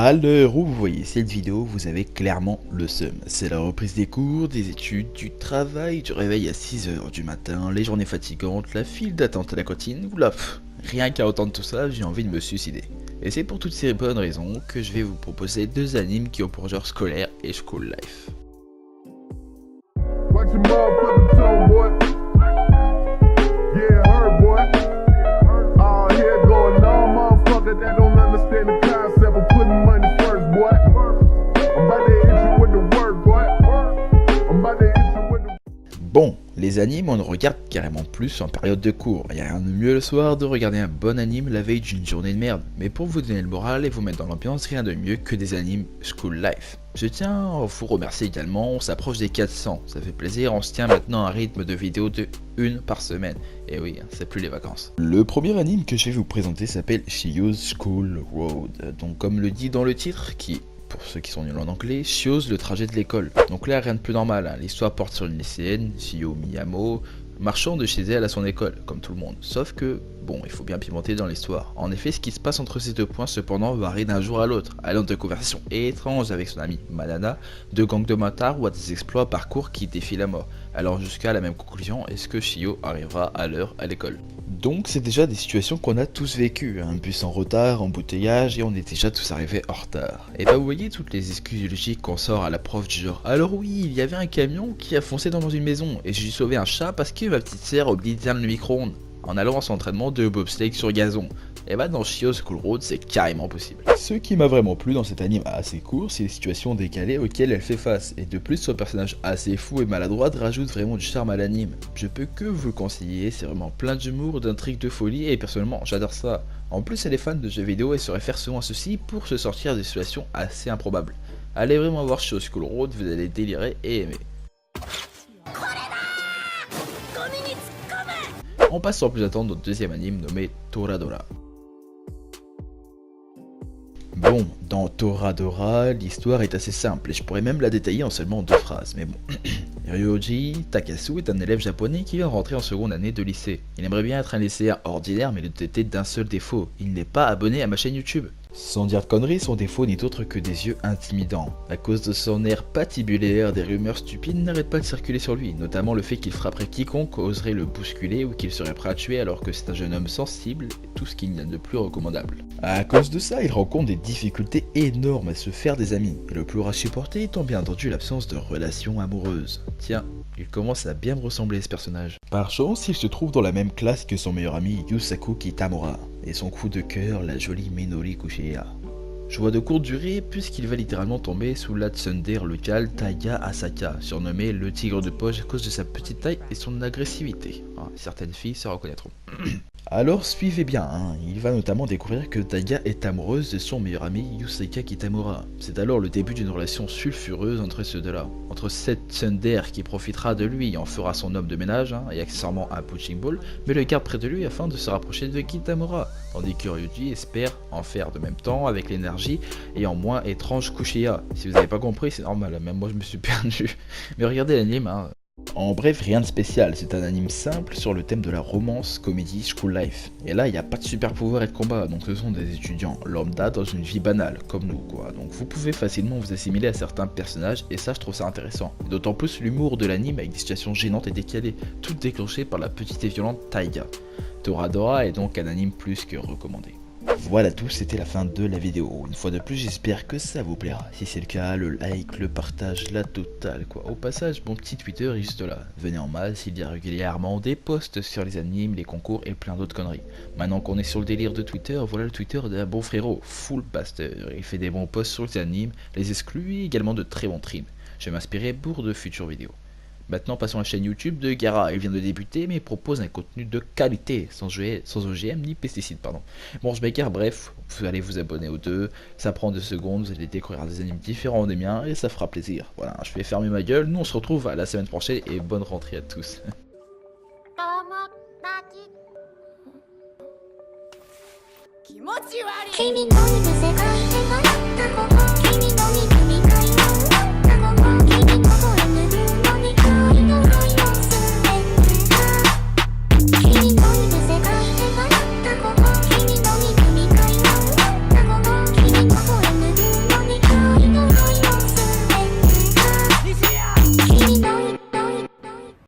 À l'heure où vous voyez cette vidéo, vous avez clairement le seum. C'est la reprise des cours, des études, du travail, du réveil à 6 h du matin, les journées fatigantes, la file d'attente à la cantine, oula, rien qu'à entendre tout ça, j'ai envie de me suicider. Et c'est pour toutes ces bonnes raisons que je vais vous proposer deux animes qui ont pour genre scolaire et school life. Bon, les animes on regarde carrément plus en période de cours, y a rien de mieux le soir de regarder un bon anime la veille d'une journée de merde, mais pour vous donner le moral et vous mettre dans l'ambiance, rien de mieux que des animes school life. Je tiens à vous remercier également, on s'approche des 400, ça fait plaisir, on se tient maintenant à un rythme de vidéos de 1 par semaine, et oui, c'est plus les vacances. Le premier anime que je vais vous présenter s'appelle Shio's School Road, donc comme le dit dans le titre, qui pour ceux qui sont nuls en anglais, Shio's le trajet de l'école. Donc là rien de plus normal, hein. L'histoire porte sur une lycéenne, Shio Miyamo, marchant de chez elle à son école, comme tout le monde. Sauf que, bon, il faut bien pimenter dans l'histoire. En effet, ce qui se passe entre ces deux points cependant varie d'un jour à l'autre, allant de conversations étranges avec son amie Manana, de gangs de motards ou à des exploits parcours qui défient la mort. Alors jusqu'à la même conclusion, est-ce que Shio arrivera à l'heure à l'école? Donc c'est déjà des situations qu'on a tous vécues, un bus en retard, embouteillage et on est déjà tous arrivés en retard. Et bah vous voyez toutes les excuses logiques qu'on sort à la prof du genre alors oui, il y avait un camion qui a foncé dans une maison et j'ai dû sauver un chat parce que ma petite sœur a oublié d'éteindre le micro-ondes en allant à son entraînement de bobsleigh sur gazon. Et bah dans Shio's School Road c'est carrément possible. Ce qui m'a vraiment plu dans cet anime assez court, c'est les situations décalées auxquelles elle fait face, et de plus son personnage assez fou et maladroit rajoute vraiment du charme à l'anime. Je peux que vous le conseiller, c'est vraiment plein d'humour, d'intrigues, de folie, et personnellement j'adore ça. En plus elle est fan de jeux vidéo et se réfère souvent à ceci pour se sortir de situations assez improbables. Allez vraiment voir Shio's School Road, vous allez délirer et aimer. On passe sans plus attendre au deuxième anime nommé Toradora. Bon, dans Toradora, l'histoire est assez simple et je pourrais même la détailler en seulement 2 phrases, mais bon. Ryoji Takasu est un élève japonais qui vient de rentrer en seconde année de lycée. Il aimerait bien être un lycéen ordinaire mais il est doté d'un seul défaut, il n'est pas abonné à ma chaîne YouTube. Sans dire de conneries, son défaut n'est autre que des yeux intimidants. À cause de son air patibulaire, des rumeurs stupides n'arrêtent pas de circuler sur lui, notamment le fait qu'il frapperait quiconque oserait le bousculer ou qu'il serait prêt à tuer alors que c'est un jeune homme sensible et tout ce qu'il y a de plus recommandable. À cause de ça, il rencontre des difficultés énormes à se faire des amis, et le plus à supporter étant bien entendu l'absence de relations amoureuses. Tiens, il commence à bien me ressembler ce personnage. Par chance, il se trouve dans la même classe que son meilleur ami Yusaku Kitamura, et son coup de cœur, la jolie Minori Kushiya. Joie de courte durée puisqu'il va littéralement tomber sous la tsundere locale Taiga Asaka, surnommé le tigre de poche à cause de sa petite taille et son agressivité. Certaines filles se reconnaîtront. Alors suivez bien, hein. Il va notamment découvrir que Taiga est amoureuse de son meilleur ami Yusaku Kitamura. C'est alors le début d'une relation sulfureuse entre ces deux-là. Entre cette tsundere qui profitera de lui et en fera son homme de ménage, et accessoirement un punching ball, mais le garde près de lui afin de se rapprocher de Kitamura, tandis que Ryuji espère en faire de même temps avec l'énergie et en moins étrange Kushiya. Si vous n'avez pas compris, c'est normal, même moi je me suis perdu. Mais regardez l'anime, hein. En bref, rien de spécial, c'est un anime simple sur le thème de la romance, comédie, school life. Et là, il n'y a pas de super pouvoir et de combat, donc ce sont des étudiants lambda dans une vie banale, comme nous quoi. Donc vous pouvez facilement vous assimiler à certains personnages, et ça je trouve ça intéressant. D'autant plus l'humour de l'anime avec des situations gênantes et décalées, toutes déclenchées par la petite et violente Taiga. Toradora est donc un anime plus que recommandé. Voilà tout, c'était la fin de la vidéo. Une fois de plus, j'espère que ça vous plaira. Si c'est le cas, le like, le partage, la totale quoi. Au passage, mon petit Twitter est juste là. Venez en masse, il y a régulièrement des posts sur les animes, les concours et plein d'autres conneries. Maintenant qu'on est sur le délire de Twitter, voilà le Twitter d'un bon frérot, full pasteur. Il fait des bons posts sur les animes, les exclus et également de très bons trims. Je vais m'inspirer pour de futures vidéos. Maintenant passons à la chaîne YouTube de Gara, il vient de débuter mais propose un contenu de qualité, sans OGM ni pesticides pardon. Bon je m'écarte, bref, vous allez vous abonner aux deux, ça prend 2 secondes, vous allez découvrir des animes différents des miens et ça fera plaisir. Voilà, je vais fermer ma gueule, nous on se retrouve à la semaine prochaine et bonne rentrée à tous. 気持ち悪い君の世界でなった